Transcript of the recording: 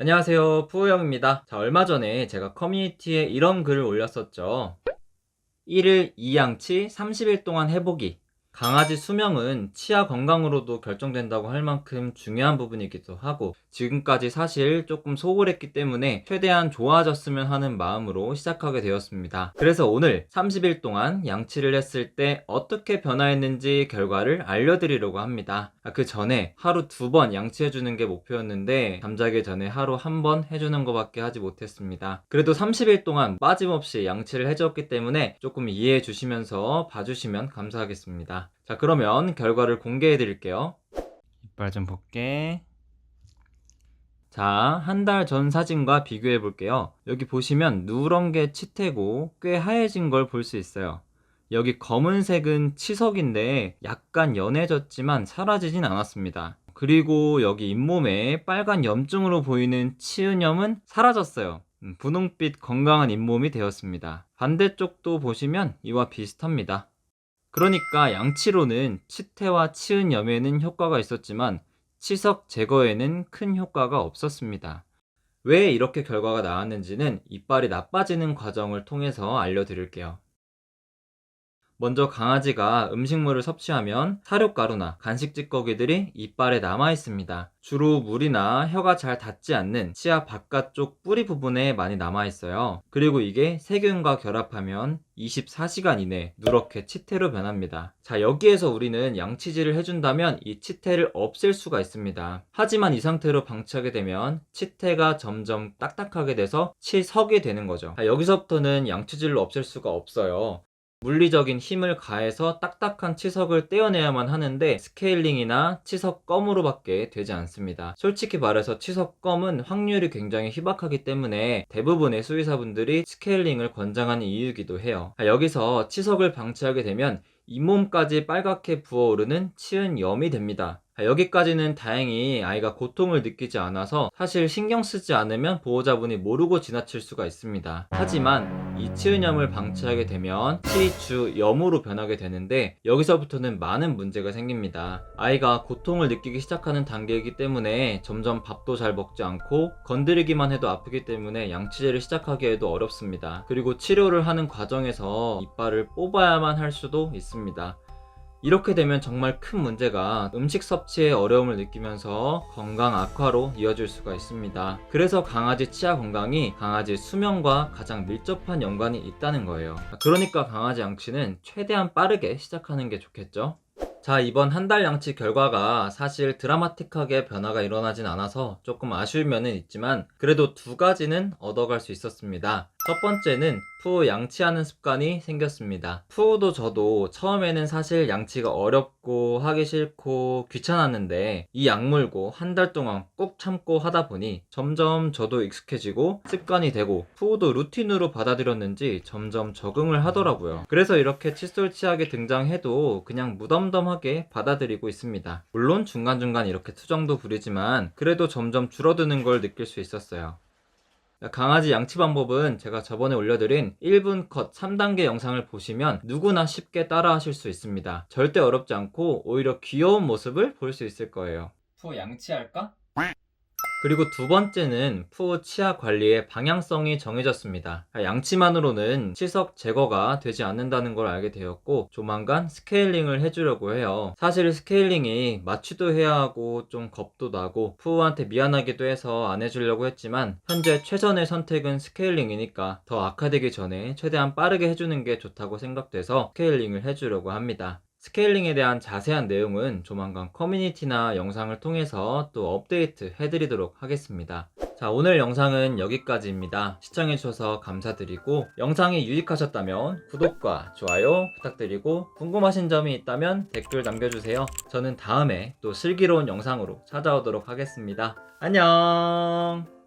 안녕하세요, 푸우형입니다. 자, 얼마 전에 제가 커뮤니티에 이런 글을 올렸었죠. 1일 2양치 30일 동안 해보기. 강아지 수명은 치아 건강으로도 결정된다고 할 만큼 중요한 부분이기도 하고, 지금까지 사실 조금 소홀했기 때문에 최대한 좋아졌으면 하는 마음으로 시작하게 되었습니다. 그래서 오늘 30일 동안 양치를 했을 때 어떻게 변화했는지 결과를 알려드리려고 합니다. 그 전에 하루 2번 양치해주는 게 목표였는데 잠자기 전에 하루 1번 해주는 것밖에 하지 못했습니다. 그래도 30일 동안 빠짐없이 양치를 해줬기 때문에 조금 이해해 주시면서 봐주시면 감사하겠습니다. 자, 그러면 결과를 공개해 드릴게요. 이빨 좀 볼게. 자, 한 달 전 사진과 비교해 볼게요. 여기 보시면 누런 게 치태고 꽤 하얘진 걸 볼 수 있어요. 여기 검은색은 치석인데 약간 연해졌지만 사라지진 않았습니다. 그리고 여기 잇몸에 빨간 염증으로 보이는 치은염은 사라졌어요. 분홍빛 건강한 잇몸이 되었습니다. 반대쪽도 보시면 이와 비슷합니다. 그러니까 양치로는 치태와 치은염에는 효과가 있었지만 치석 제거에는 큰 효과가 없었습니다. 왜 이렇게 결과가 나왔는지는 이빨이 나빠지는 과정을 통해서 알려드릴게요. 먼저 강아지가 음식물을 섭취하면 사료가루나 간식 찌꺼기들이 이빨에 남아 있습니다. 주로 물이나 혀가 잘 닿지 않는 치아 바깥쪽 뿌리 부분에 많이 남아 있어요. 그리고 이게 세균과 결합하면 24시간 이내 누렇게 치태로 변합니다. 자, 여기에서 우리는 양치질을 해준다면 이 치태를 없앨 수가 있습니다. 하지만 이 상태로 방치하게 되면 치태가 점점 딱딱하게 돼서 치석이 되는 거죠. 자, 여기서부터는 양치질로 없앨 수가 없어요. 물리적인 힘을 가해서 딱딱한 치석을 떼어내야만 하는데 스케일링이나 치석검으로밖에 되지 않습니다. 솔직히 말해서 치석검은 확률이 굉장히 희박하기 때문에 대부분의 수의사분들이 스케일링을 권장하는 이유이기도 해요. 여기서 치석을 방치하게 되면 잇몸까지 빨갛게 부어오르는 치은염이 됩니다. 여기까지는 다행히 아이가 고통을 느끼지 않아서 사실 신경 쓰지 않으면 보호자분이 모르고 지나칠 수가 있습니다. 하지만 이 치은염을 방치하게 되면 치주염으로 변하게 되는데 여기서부터는 많은 문제가 생깁니다. 아이가 고통을 느끼기 시작하는 단계이기 때문에 점점 밥도 잘 먹지 않고 건드리기만 해도 아프기 때문에 양치질을 시작하기에도 어렵습니다. 그리고 치료를 하는 과정에서 이빨을 뽑아야만 할 수도 있습니다. 이렇게 되면 정말 큰 문제가 음식 섭취에 어려움을 느끼면서 건강 악화로 이어질 수가 있습니다. 그래서 강아지 치아 건강이 강아지 수명과 가장 밀접한 연관이 있다는 거예요. 그러니까 강아지 양치는 최대한 빠르게 시작하는 게 좋겠죠? 자, 이번 한 달 양치 결과가 사실 드라마틱하게 변화가 일어나진 않아서 조금 아쉬운 면은 있지만 그래도 2가지는 얻어갈 수 있었습니다. 첫 번째는 푸우 양치하는 습관이 생겼습니다. 푸우도 저도 처음에는 사실 양치가 어렵고 하기 싫고 귀찮았는데 이 약물고 한 달 동안 꾹 참고 하다 보니 점점 저도 익숙해지고 습관이 되고 푸우도 루틴으로 받아들였는지 점점 적응을 하더라고요. 그래서 이렇게 칫솔 치약이 등장해도 그냥 무덤덤하게 받아들이고 있습니다. 물론 중간중간 이렇게 투정도 부리지만 그래도 점점 줄어드는 걸 느낄 수 있었어요. 강아지 양치 방법은 제가 저번에 올려드린 1분 컷 3단계 영상을 보시면 누구나 쉽게 따라 하실 수 있습니다. 절대 어렵지 않고 오히려 귀여운 모습을 볼 수 있을 거예요. 푸 양치할까? 그리고 2번째는 푸우 치아 관리의 방향성이 정해졌습니다. 양치만으로는 치석 제거가 되지 않는다는 걸 알게 되었고 조만간 스케일링을 해주려고 해요. 사실 스케일링이 마취도 해야 하고 좀 겁도 나고 푸우한테 미안하기도 해서 안 해주려고 했지만 현재 최선의 선택은 스케일링이니까 더 악화되기 전에 최대한 빠르게 해주는 게 좋다고 생각돼서 스케일링을 해주려고 합니다. 스케일링에 대한 자세한 내용은 조만간 커뮤니티나 영상을 통해서 또 업데이트 해드리도록 하겠습니다. 자, 오늘 영상은 여기까지입니다. 시청해주셔서 감사드리고 영상이 유익하셨다면 구독과 좋아요 부탁드리고 궁금하신 점이 있다면 댓글 남겨주세요. 저는 다음에 또 슬기로운 영상으로 찾아오도록 하겠습니다. 안녕.